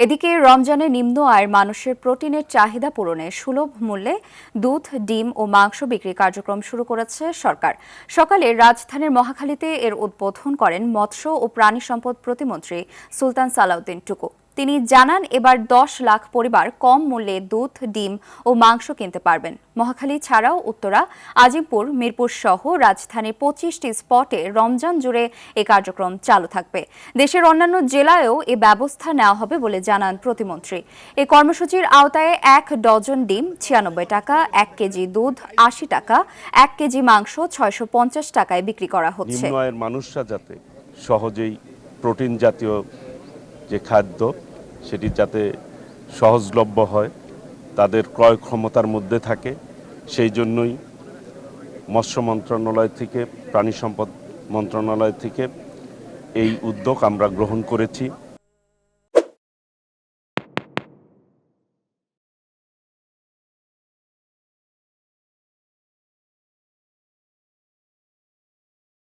এদিকে রমজানে নিম্ন আয়ের মানুষের প্রোটিনের চাহিদা পূরণে সুলভ মূল্যে দুধ, ডিম ও মাংস বিক্রি কার্যক্রম শুরু করেছে সরকার। সকালে রাজধানীর মহাখালীতে এর উদ্বোধন করেন মৎস্য ও প্রাণী সম্পদ প্রতিমন্ত্রী সুলতান সালাউদ্দিন টুকু। তিনি জানান, এবার 10 লাখ পরিবার কম মূল্যে দুধ, ডিম ও মাংস কিনতে পারবেন। মহাখালী ছাড়াও উত্তরা, আজিমপুর, মিরপুর সহ রাজধানীর 25টি স্পটে রমজান জুড়ে এ কার্যক্রম চালু থাকবে। দেশের অন্যান্য জেলায়ও এ ব্যবস্থা নেওয়া হবে বলে জানান প্রতিমন্ত্রী। এই কর্মসূচির আওতায় 1 ডজন ডিম 96 টাকা, 1 কেজি দুধ 80 টাকা, 1 কেজি মাংস 650 টাকায় বিক্রি করা হচ্ছে। নিম্ন আয়ের মানুষরা যাতে সহজেই প্রোটিন জাতীয় যে খাদ্য সেটি যাতে সহজলভ্য হয়, তাদের ক্রয় ক্ষমতার মধ্যে থাকে, সেই জন্যই মৎস্য মন্ত্রণালয় থেকে, প্রাণী সম্পদ মন্ত্রণালয় থেকে এই উদ্যোগ আমরা গ্রহণ করেছি।